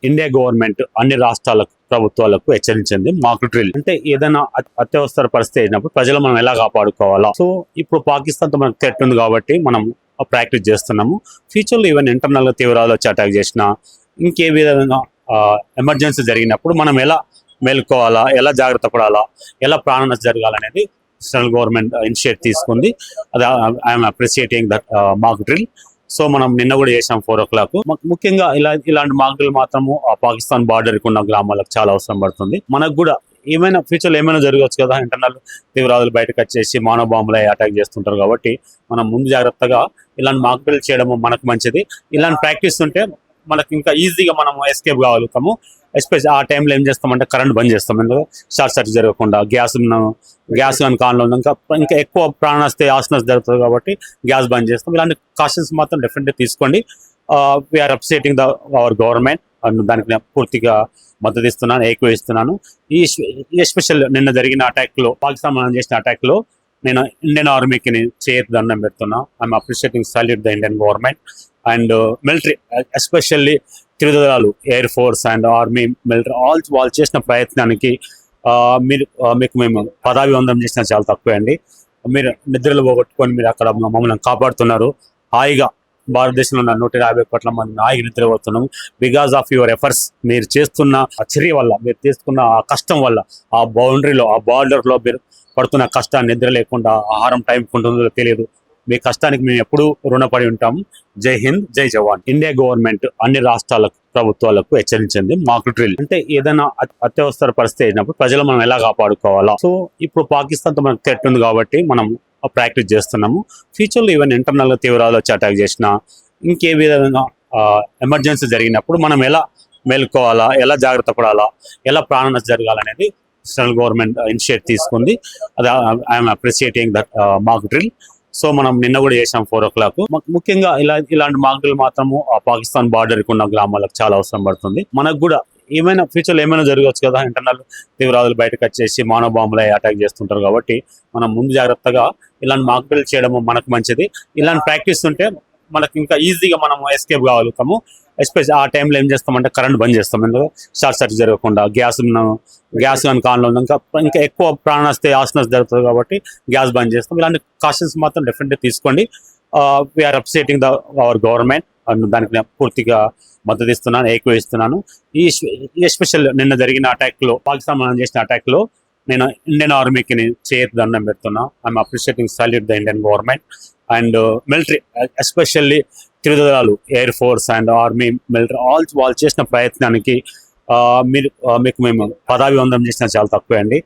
India government అన్ని రాష్ట్రాలకు ప్రభుత్వాలకు హెచ్చరించింది మాక్ డ్రిల్. అంటే ఏదైనా అత్యవసర పరిస్థితి అయినప్పుడు ప్రజలు మనం ఎలా కాపాడుకోవాలా. సో ఇప్పుడు పాకిస్తాన్ తో మనకు థ్రెట్ ఉంది కాబట్టి మనం ప్రాక్టీస్ చేస్తున్నాము. ఫ్యూచర్ లో ఈవెన్ ఇంటర్నల్ గా తీవ్రవాదులు వచ్చి అటాక్ చేసినా, ఇంకే విధంగా ఎమర్జెన్సీ జరిగినప్పుడు మనం ఎలా మేల్కోవాలా, ఎలా జాగ్రత్త పడాలా, ఎలా ప్రాణ నష్టం జరగాలనేది సెంట్రల్ గవర్నమెంట్ ఇనిషియేట్ తీసుకుంది. అది I'm appreciating that mock drill. So మనం నిన్న కూడా చేసాం 4 o'clock. ముఖ్యంగా ఇలాంటి మాక్ డ్రిల్ మాత్రము ఆ పాకిస్తాన్ బార్డర్ ఉన్న గ్రామాలకు చాలా అవసరం పడుతుంది. మనకు కూడా ఏమైనా ఫ్యూచర్ లో ఏమైనా జరగవచ్చు కదా, ఇంటర్నల్ తీవ్రవాదులు బయటకు వచ్చేసి మానవ బాంబులు అటాక్ చేస్తుంటారు. కాబట్టి మనం ముందు జాగ్రత్తగా ఇలాంటి మాక్ డ్రిల్ చేయడం మనకు మంచిది. ఇలాంటి ప్రాక్టీస్ ఉంటే మనకి ఇంకా ఈజీగా మనం ఎస్కేప్ కాగలుగుతాము. ఎస్పెషల్ ఆ టైంలో ఏం చేస్తామంటే కరెంట్ బంద్ చేస్తాం, ఎందుకు షార్ట్ సర్క్యూట్ జరగకుండా. గ్యాస్ కానీ కాన్లో ఇంకా ఎక్కువ ప్రాణ నష్టం జరుగుతుంది కాబట్టి గ్యాస్ బంద్ చేస్తాం. ఇలాంటి కాషన్స్ మాత్రం డెఫినెట్గా తీసుకోండి. We are appreciating our government and దానికి నేను పూర్తిగా మద్దతు ఇస్తున్నాను, ఏకీభవిస్తున్నాను. ఈ ఎస్పెషల్ నిన్న జరిగిన అటాక్ లో, పాకిస్తాన్ మనం చేసిన అటాక్ లో నేను ఇండియన్ ఆర్మీకి చేతి దండం పెడుతున్నా. I'm appreciating salute the Indian government and military, especially త్రిదళాలు, air force and army, military వాళ్ళు చేసిన ప్రయత్నానికి మీకు మేము పదాభివందనం చేసినా చాలా తక్కువే అండి. మీరు నిద్రలు పోగొట్టుకొని మీరు అక్కడ మమ్మల్ని కాపాడుతున్నారు. హాయిగా భారతదేశంలో ఉన్న 150 కోట్ల మంది హాయిగా నిద్రపోతున్నాం. బికాస్ ఆఫ్ యువర్ ఎఫర్ట్స్, మీరు చేస్తున్న చర్య వల్ల, మీరు చేస్తున్న ఆ కష్టం వల్ల, ఆ బౌండరీలో, ఆ బార్డర్లో మీరు పడుతున్న కష్టాన్ని, నిద్ర లేకుండా ఆహారం టైం ఉంటుందో తెలియదు. మీ కష్టానికి మేము ఎప్పుడూ రుణపడి ఉంటాము. జై హింద్, జై జవాన్. ఇండియా గవర్నమెంట్ అన్ని రాష్ట్రాలకు ప్రభుత్వాలకు హెచ్చరించింది మాక్ డ్రిల్. అంటే ఏదైనా అత్యవసర పరిస్థితి అయినప్పుడు ప్రజలు మనం ఎలా కాపాడుకోవాలా. సో ఇప్పుడు పాకిస్తాన్ తో మనకు థ్రెట్ ఉంది కాబట్టి మనం ప్రాక్టీస్ చేస్తున్నాము. ఫ్యూచర్ లో ఈవెన్ ఇంటర్నల్ గా తీవ్రవాదులు వచ్చి అటాక్ చేసినా, ఇంకే విధంగా ఎమర్జెన్సీ జరిగినప్పుడు మనం ఎలా మేల్కోవాలా, ఎలా జాగ్రత్త పడాలా, ఎలా ప్రాణ నష్టం జరగాలనేది సెంట్రల్ గవర్నమెంట్ ఇనిషియేట్ తీసుకుంది. అది I'm appreciating that mock drill. So మనం నిన్న కూడా చేసాం 4 o'clock. ముఖ్యంగా ఇలాంటి మాక్ డ్రిల్ మాత్రము ఆ పాకిస్తాన్ బార్డర్ ఉన్న గ్రామాలకు చాలా అవసరం పడుతుంది. మనకు కూడా ఏమైనా ఫ్యూచర్ లో ఏమైనా జరగవచ్చు కదా, ఇంటర్నల్ తీవ్రవాదులు బయటకు వచ్చేసి మానవ బాంబులు అటాక్ చేస్తుంటారు. కాబట్టి మనం ముందు జాగ్రత్తగా ఇలాంటి మాక్ డ్రిల్ చేయడం మనకు మంచిది. ఇలాంటి ప్రాక్టీస్ ఉంటే మనకి ఇంకా ఈజీగా మనం ఎస్కేప్ కాగలుగుతాము. ఎస్పెషల్ ఆ టైంలో ఏం చేస్తామంటే కరెంట్ బంద్ చేస్తాం, ఎందుకు షార్ట్ సర్క్యూట్ జరగకుండా. గ్యాస్ కానీ కాన్లో ఇంకా ఎక్కువ ప్రాణ నష్టం జరుగుతుంది కాబట్టి గ్యాస్ బంద్ చేస్తాం. ఇలాంటి కాషన్స్ మాత్రం డెఫినెట్గా తీసుకోండి. We are appreciating our government and దానికి నేను పూర్తిగా మద్దతు ఇస్తున్నాను, ఏకీభవిస్తున్నాను. ఈ ఎస్పెషల్ నిన్న జరిగిన అటాక్ లో, పాకిస్తాన్ మనం చేసిన అటాక్ లో నేను ఇండియన్ ఆర్మీకి చేతి దండం పెడుతున్నా. I'm appreciating salute the Indian government and military, especially త్రిదళాలు, air force and army, military వాళ్ళు చేసిన ప్రయత్నానికి మీకు మేము పదాభివందనం చేసినా చాలా తక్కువే అండి.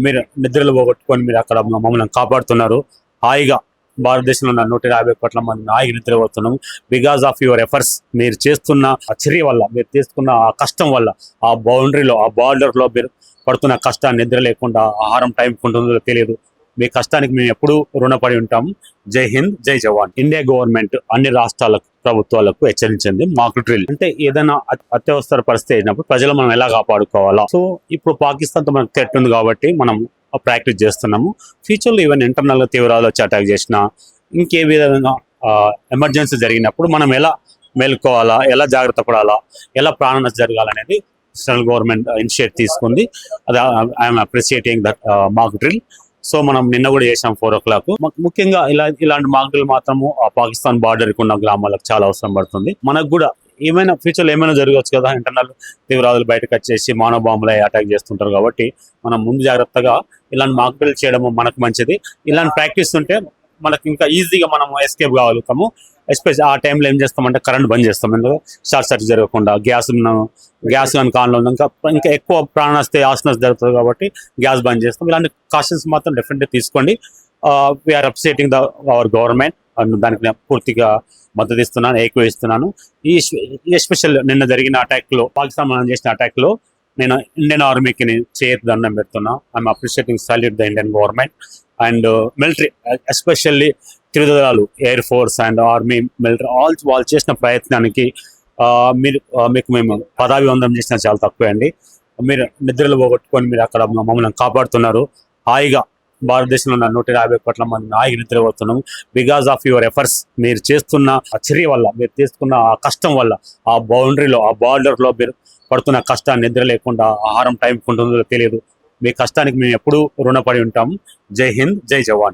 మీరు నిద్రలు పోగొట్టుకొని మీరు అక్కడ మమ్మల్ని కాపాడుతున్నారు. హాయిగా భారతదేశంలో ఉన్న 150 కోట్ల మంది హాయిగా నిద్రపోతున్నాం. బికాస్ ఆఫ్ యువర్ ఎఫర్ట్స్, మీరు చేస్తున్న చర్య వల్ల, మీరు చేస్తున్న ఆ కష్టం వల్ల, ఆ బౌండరీలో, ఆ బార్డర్లో మీరు పడుతున్న కష్టాన్ని, నిద్ర లేకుండా ఆహారం టైం ఉంటుందో తెలియదు. మీ కష్టానికి మేము ఎప్పుడూ రుణపడి ఉంటాము. జై హింద్, జై జవాన్. ఇండియా గవర్నమెంట్ అన్ని రాష్ట్రాలకు ప్రభుత్వాలకు హెచ్చరించింది మాక్ డ్రిల్. అంటే ఏదైనా అత్యవసర పరిస్థితి అయినప్పుడు ప్రజలు మనం ఎలా కాపాడుకోవాలా. సో ఇప్పుడు పాకిస్తాన్ తో మనకు థ్రెట్ ఉంది కాబట్టి మనం ప్రాక్టీస్ చేస్తున్నాము. ఫ్యూచర్ లో ఈవెన్ ఇంటర్నల్ గా తీవ్రవాదులు వచ్చి అటాక్ చేసినా, ఇంకే విధంగా ఎమర్జెన్సీ జరిగినప్పుడు మనం ఎలా మేల్కోవాలా, ఎలా జాగ్రత్త పడాలా, ఎలా ప్రాణ నష్టం జరగాలనేది సెంట్రల్ గవర్నమెంట్ ఇనిషియేట్ తీసుకుంది. అది I'm appreciating that mock drill. So మనం నిన్న కూడా చేసాం 4 o'clock. ముఖ్యంగా ఇలాంటి మాక్ డ్రిల్ మాత్రము ఆ పాకిస్తాన్ బార్డర్ ఉన్న గ్రామాలకు చాలా అవసరం పడుతుంది. మనకు కూడా ఏమైనా ఫ్యూచర్ లో ఏమైనా జరగవచ్చు కదా, ఇంటర్నల్ తీవ్రవాదులు బయటకు వచ్చేసి మానవ బాంబులు అటాక్ చేస్తుంటారు. కాబట్టి మనం ముందు జాగ్రత్తగా ఇలాంటి మాక్ డ్రిల్ చేయడం మనకు మంచిది. ఇలాంటి ప్రాక్టీస్ ఉంటే మనకి ఇంకా ఈజీగా మనం ఎస్కేప్ కాగలుగుతాము. ఎస్పెషల్ ఆ టైంలో ఏం చేస్తామంటే కరెంట్ బంద్ చేస్తాం, ఎందుకు షార్ట్ సర్క్యూట్ జరగకుండా. గ్యాస్ కానీ కాన్లో ఇంకా ఎక్కువ ప్రాణ నష్టం జరుగుతుంది కాబట్టి గ్యాస్ బంద్ చేస్తాం. ఇలాంటి కాషన్స్ మాత్రం డెఫినెట్గా తీసుకోండి. We are appreciating our government and దానికి నేను పూర్తిగా మద్దతు ఇస్తున్నాను, ఏకీభవిస్తున్నాను. ఈ ఎస్పెషల్ నిన్న జరిగిన అటాక్ లో, పాకిస్తాన్ మనం చేసిన అటాక్ లో నేను ఇండియన్ ఆర్మీకి చేతి దండం పెడుతున్నా. I'm appreciating salute the Indian government and military, especially త్రిదళాలు, air force and army, military వాళ్ళు చేసిన ప్రయత్నానికి మీకు మేము పదాభివందనం చేసినా చాలా తక్కువే అండి. మీరు నిద్రలు పోగొట్టుకొని మీరు అక్కడ మమ్మల్ని కాపాడుతున్నారు. హాయిగా భారతదేశంలో ఉన్న 150 కోట్ల మంది నాయకులు నిద్రపోతున్నాం. బికాస్ ఆఫ్ యువర్ ఎఫర్ట్స్, మీరు చేస్తున్న ఆ చర్య వల్ల, మీరు చేస్తున్న ఆ కష్టం వల్ల, ఆ బౌండరీలో, ఆ బార్డర్లో మీరు పడుతున్న కష్టాన్ని, నిద్ర లేకుండా ఆహారం టైం ఉంటుందో తెలియదు. మీ కష్టానికి మేము ఎప్పుడూ రుణపడి ఉంటాము. జై హింద్, జై జవాన్.